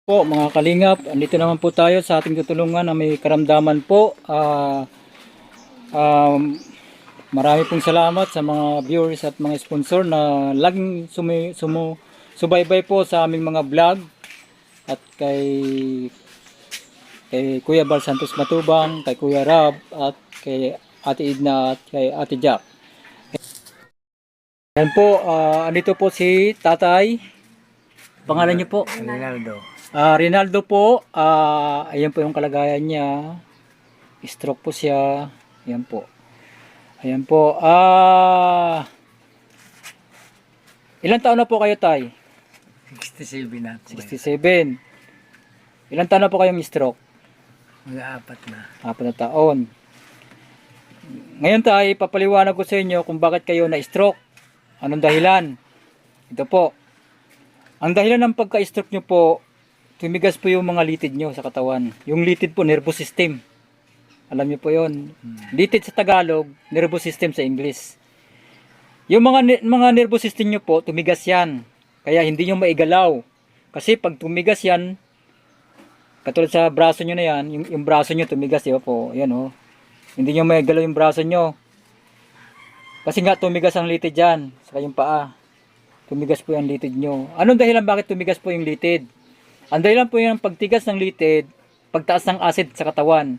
Po mga kalingap, andito naman po tayo sa ating tutulungan na may karamdaman po. Marami pong salamat sa mga viewers at mga sponsor na laging subaybay po sa aming mga vlog at kay Kuya Bal Santos Matubang, kay Kuya Rab at kay Ate Edna at kay Ate Jack. Yan po, andito po si Tatay. Pangalan niyo po? Rinaldo. Rinaldo po, ayan po yung kalagayan niya. Stroke po siya. Ayan po. Ayan po. Ilang taon na po kayo, Tay? 67 na ako. 67. Ilang taon na po kayong stroke? Mag-aapat na. 4 na taon. Ngayon, Tay, papaliwanag ko sa inyo kung bakit kayo na-stroke. Anong dahilan? Ito po. Ang dahilan ng pagka-stroke nyo po, tumigas po yung mga litid nyo sa katawan. Yung litid po, nervous system. Alam niyo po yon. Litid sa Tagalog, nervous system sa English. Yung mga nervous system nyo po, tumigas yan. Kaya hindi nyo maigalaw. Kasi pag tumigas yan, katulad sa braso nyo na yan, yung braso nyo tumigas, di ba po? Yan oh. Hindi nyo maigalaw yung braso nyo. Kasi nga tumigas ang litid dyan, saka yung paa. Tumigas po yung litid nyo. Anong dahilan bakit tumigas po yung litid? Ang dahilan po yung pagtigas ng litid, pagtaas ng acid sa katawan.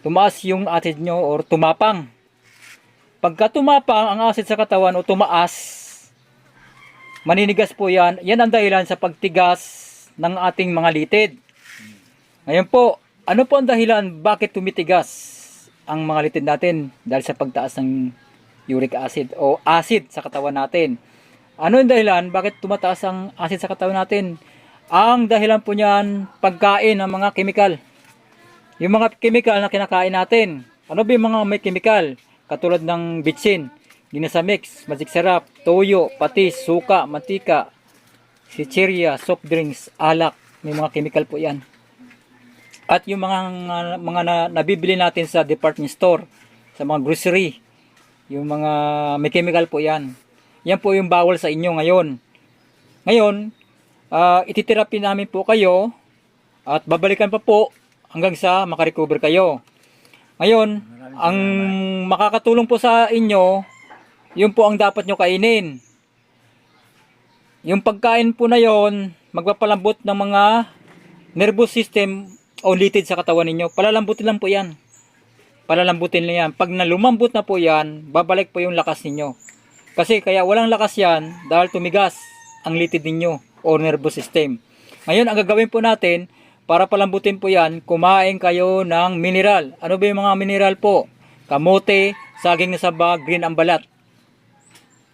Tumaas yung acid nyo or tumapang. Pagka tumapang ang acid sa katawan o tumaas, maninigas po yan. Yan ang dahilan sa pagtigas ng ating mga litid. Ngayon po, ano po ang dahilan bakit tumitigas ang mga litid natin? Dahil sa pagtaas ng uric acid o acid sa katawan natin. Ano yung dahilan bakit tumataas ang acid sa katawan natin? Ang dahilan po niyan, pagkain ng mga kemikal. Yung mga kemikal na kinakain natin. Ano ba yung mga may kemikal? Katulad ng bitsin, ginasamix, magic sarap, toyo, patis, suka, mantika, chichirya, soft drinks, alak. May mga kemikal po yan. At yung mga nabibili natin sa department store, sa mga grocery, yung mga may chemical po yan. Yan po yung bawal sa inyo ngayon. Ngayon, ititherapy namin po kayo at babalikan pa po hanggang sa makarecover kayo. Ngayon, ang makakatulong po sa inyo, yun po ang dapat nyo kainin. Yung pagkain po na yon, magpapalambot ng mga nervous system o litid sa katawan ninyo. Palalambutin lang po yan. Palalambutin lang yan. Pag nalumambot na po yan, babalik po yung lakas ninyo. Kasi kaya walang lakas yan dahil tumigas ang litid ninyo o nervous system. Ngayon, ang gagawin po natin, para palambutin po yan, kumain kayo ng mineral. Ano ba yung mga mineral po? Kamote, saging na saba, green ang balat.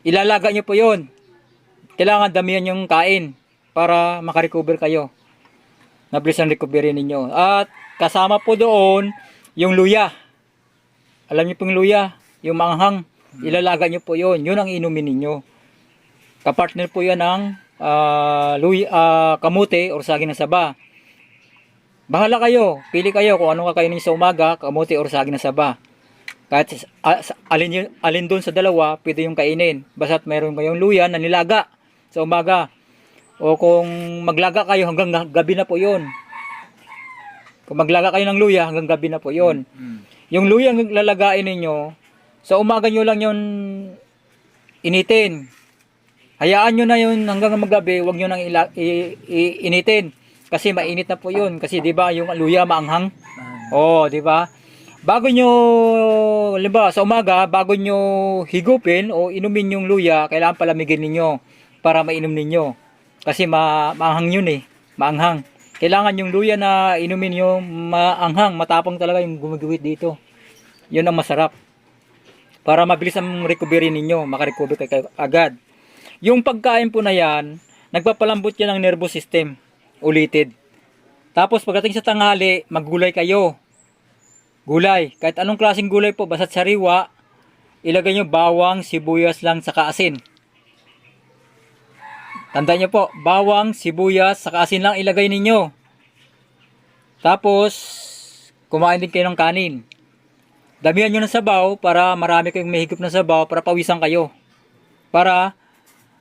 Ilalaga nyo po yun. Kailangan damihan yung kain para makarecover kayo. Nabilis ang recovery ninyo. At kasama po doon yung luya. Alam niyo pong luya, yung manghang. Ilalaga nyo po yun. Yun ang inumin ninyo. Kapartner po yan ng kamote or saging ng saba. Bahala kayo. Pili kayo kung anong kakainin sa umaga, kamote or saging ng saba. Kahit alin doon sa dalawa, pwede yung kainin. Basta't mayroon kayong luya na nilaga sa umaga. O kung maglaga kayo hanggang gabi na po yun. Kung maglaga kayo ng luya hanggang gabi na po yun. Yung luya ang lalagain ninyo, sa umaga nyo lang yun initin. Hayaan nyo na yun hanggang magabi, huwag nyo nang initin. Kasi mainit na po yun. Kasi di ba yung luya maanghang? Oh, di ba? Bago nyo, limba, sa umaga, bago nyo higupin o inumin yung luya, kailangan palamigin ninyo para mainom ninyo. Kasi maanghang yun eh. Maanghang. Kailangan yung luya na inumin nyo maanghang. Matapang talaga yung gumagawit dito. Yun ang masarap. Para mabilis ang recovery ninyo, makarecover kayo agad. Yung pagkain po na yan, nagpapalambot yan ng nervous system, ulitid. Tapos pagdating sa tanghali, maggulay kayo. Gulay, kahit anong klaseng gulay po, basta't sariwa, ilagay nyo bawang, sibuyas lang, saka asin. Tandaan nyo po, bawang, sibuyas, saka asin lang ilagay ninyo. Tapos, kumain din kayo ng kanin. Damihan nyo ng sabaw para marami kayong mahigop na sabaw para pawisan kayo. Para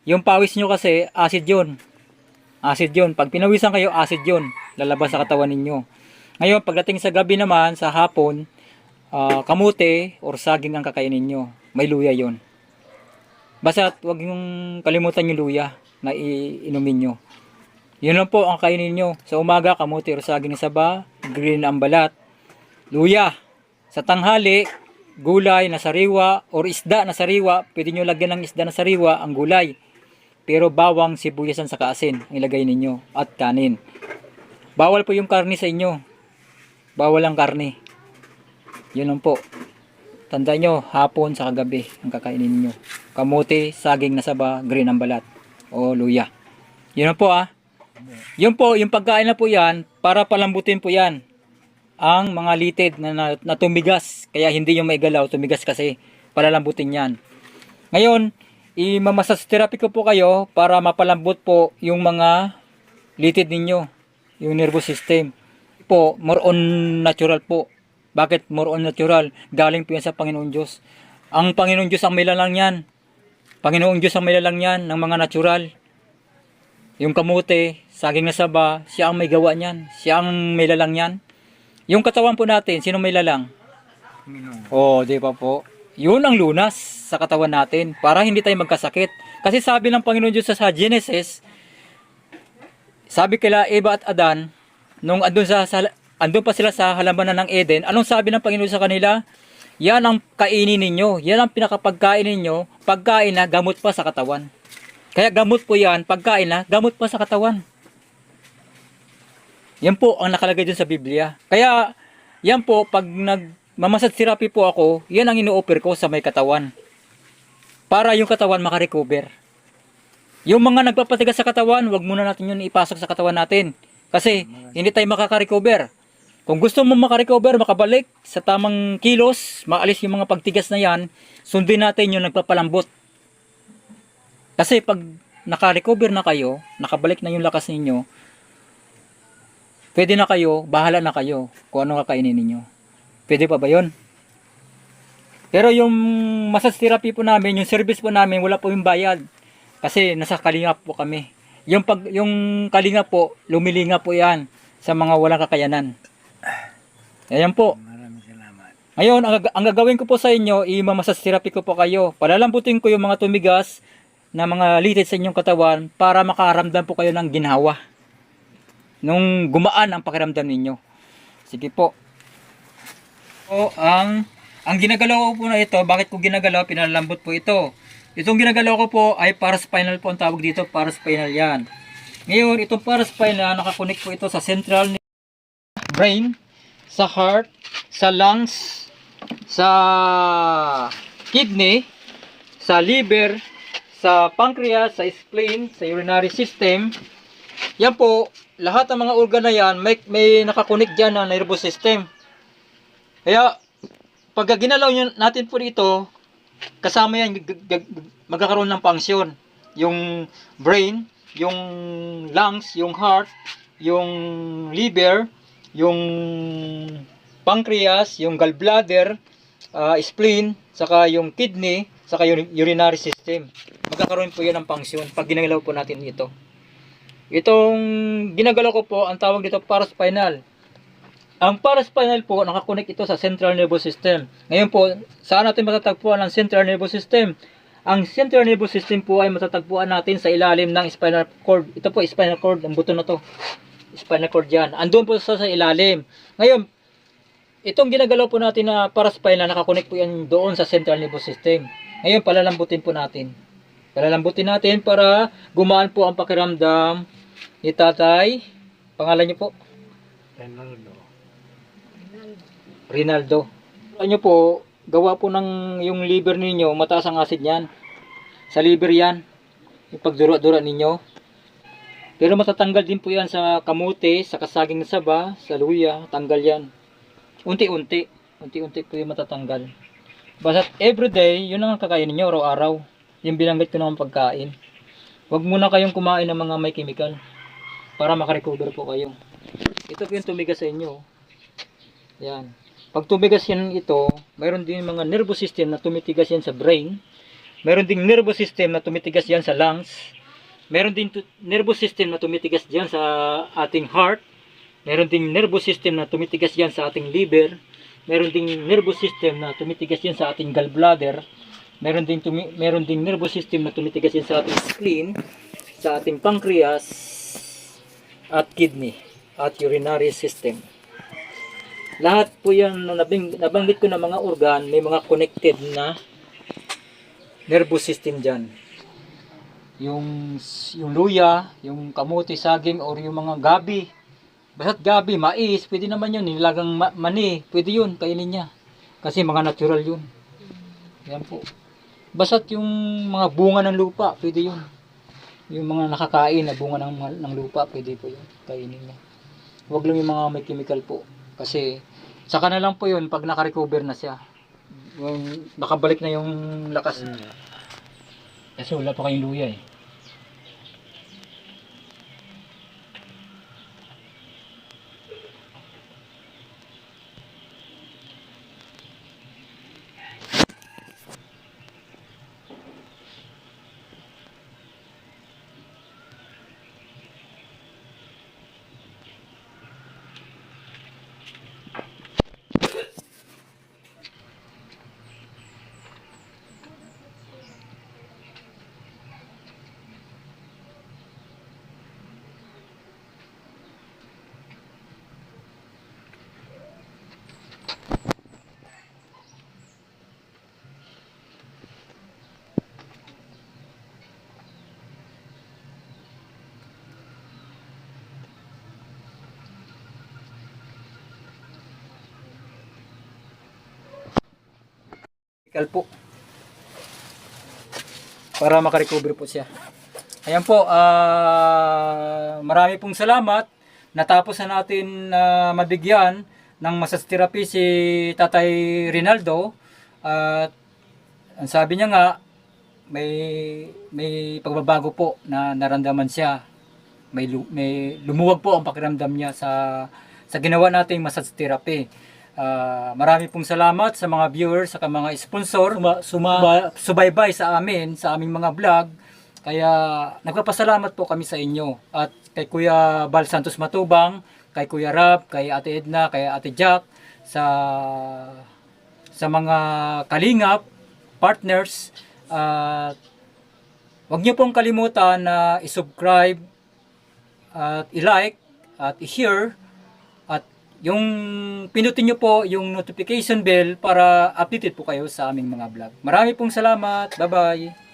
yung pawis nyo kasi acid yun. Acid yun. Pag pinawisan kayo, acid yun. Lalabas sa katawan ninyo. Ngayon, pagdating sa gabi naman, sa hapon, kamote or saging ang kakainin nyo. May luya yun. Basta huwag yung kalimutan yung luya na iinumin nyo. Yun lang po ang kainin nyo. Sa umaga, kamote or saging na saba, green ang balat, luya. Sa tanghali, gulay na sariwa or isda na sariwa. Pwede nyo lagyan ng isda na sariwa ang gulay. Pero bawang, sibuyasan sa kaasin ang ilagay ninyo at kanin. Bawal po yung karne sa inyo. Bawal ang karne. Yun lang po. Tandaan nyo, hapon sa kagabi ang kakainin ninyo. Kamote, saging na saba, green ang balat o luya. Yun lang po Yun po, yung pagkain na po yan, para palambutin po yan ang mga litid na tumigas. Kaya hindi yung maigalaw, tumigas kasi. Palalambutin yan. Ngayon, i-massage therapy ko po kayo para mapalambot po yung mga litid ninyo, yung nervous system. Po, more on natural po. Bakit more on natural? Galing po yan sa Panginoon Diyos. Ang Panginoon Diyos ang may lalang yan. Panginoon Diyos ang may lalang yan ng mga natural. Yung kamote, saging na saba, siya ang may gawa niyan. Siya ang may lalang yan. Yung katawan po natin, sino may lalang? Di ba po? Yun ang lunas sa katawan natin para hindi tayo magkasakit. Kasi sabi ng Panginoon Diyos sa Genesis, sabi kila Eva at Adan, nung andun pa sila sa halamanan ng Eden, anong sabi ng Panginoon sa kanila? Yan ang kainin ninyo. Yan ang pinakapagkain ninyo. Pagkain na, gamot pa sa katawan. Kaya gamot po yan, pagkain na, gamot pa sa katawan. Yan po ang nakalagay dun sa Biblia. Kaya, yan po, pag nagmamassage therapy po ako, yan ang ino-offer ko sa may katawan. Para yung katawan makarecover. Yung mga nagpapatigas sa katawan, wag muna natin yun ipasok sa katawan natin. Kasi, hindi tayo makaka-recover. Kung gusto mo makarecover, makabalik sa tamang kilos, maalis yung mga pagtigas na yan, sundin natin yung nagpapalambot. Kasi pag naka-recover na kayo, nakabalik na yung lakas ninyo, pwede na kayo, bahala na kayo kung ano kakainin ninyo. Pwede pa ba yun? Pero yung massage therapy po namin, yung service po namin, wala po yung bayad. Kasi nasa Kalingap po kami. Yung Kalingap po, lumilinga po yan sa mga walang kakayanan. Ayan po. Maraming salamat. Ngayon, ang gagawin ko po sa inyo, i-massage therapy ko po kayo. Palalambutin ko yung mga tumigas na mga litid sa inyong katawan para makaramdam po kayo ng ginhawa. Nung gumaan ang pakiramdam ninyo. Sige po. O, ang ginagalaw ko po na ito, bakit ko ginagalaw? Pinalalambot po ito. Itong ginagalaw ko po ay paraspinal po ang tawag dito, paraspinal yan. Ngayon, itong paraspinal, nakakunik po ito sa central brain, sa heart, sa lungs, sa kidney, sa liver, sa pancreas, sa spleen, sa urinary system. Yan po, lahat ng mga organ na yan, may nakakunik dyan na nervous system. Kaya, pag ginalaw natin po dito, kasama yan, magkakaroon ng function. Yung brain, yung lungs, yung heart, yung liver, yung pancreas, yung gallbladder, spleen, saka yung kidney, saka yung urinary system. Magkakaroon po yan ng function pag ginagalaw po natin ito. Itong ginagalaw ko po, ang tawag dito paraspinal. Ang paraspinal po, nakakunik ito sa central nervous system. Ngayon po, saan natin matatagpuan ang central nervous system? Ang central nervous system po ay matatagpuan natin sa ilalim ng spinal cord. Ito po, spinal cord, ang buto na to. Spinal cord yan. Andun po sa ilalim. Ngayon, itong ginagalaw po natin na paraspinal, nakakunik po yan doon sa central nervous system. Ngayon, palalambutin po natin. Palalambutin natin para gumaan po ang pakiramdam ni tatay. Pangalan niyo po? Rinaldo. Ano po, gawa po ng yung liver ninyo, mataas ang acid niyan. Sa liver yan, yung pagdura-dura ninyo. Pero matatanggal din po yan sa kamote, sa kasaging na saba, sa luya, tanggal yan. Unti-unti po yung matatanggal. Basta everyday, yun ang kakainin nyo, araw-araw. Yung binanggit ko ng pagkain. Huwag muna kayong kumain ng mga may chemical para makarecover po kayo. Ito po yung tumigas sa inyo. Yan. Pag tumigas yan ito, mayroon din mga nervous system na tumitigas yan sa brain. Mayroon ding nervous system na tumitigas yan sa lungs. Meron din nervous system na tumitigas diyan sa ating heart. Meron ding nervous system na tumitigas diyan sa ating liver. Meron ding nervous system na tumitigas diyan sa ating gallbladder. Meron ding nervous system na tumitigas diyan sa ating spleen, sa ating pancreas at kidney at urinary system. Lahat po yan na nabanggit ko na mga organ, may mga connected na nervous system diyan. Yung luya, yung kamuti, saging, or yung mga gabi. Basta't gabi, mais, pwede naman yun. Nilagang mani, pwede yun, kainin niya. Kasi mga natural yun. Yan po. Basta't yung mga bunga ng lupa, pwede yun. Yung mga nakakain na bunga ng lupa, pwede po yun, kainin niya. Huwag lang yung mga may chemical po. Kasi, saka na lang po yun pag nakarecover na siya. Yung, nakabalik na yung lakas niya. Kasi wala pa kayong luya eh. Po para makarecover po siya. Ayan po, marami pong salamat. Natapos na natin mabigyan ng massage therapy si Tatay Rinaldo. At ang sabi niya nga, may pagbabago po na naramdaman siya. May lumuwag po ang pakiramdam niya sa ginawa nating massage therapy. Marami pong salamat sa mga viewers, sa mga sponsor, subaybay sa amin, sa aming mga vlog. Kaya nagpapasalamat po kami sa inyo. At kay Kuya Bal Santos Matubang, kay Kuya Rab, kay Ate Edna, kay Ate Jack, sa mga kalingap, partners. Huwag niyo pong kalimutan na i-subscribe at i-like at i-share. Yung pinutin nyo po yung notification bell para updated po kayo sa aming mga vlog. Marami pong salamat. Bye-bye.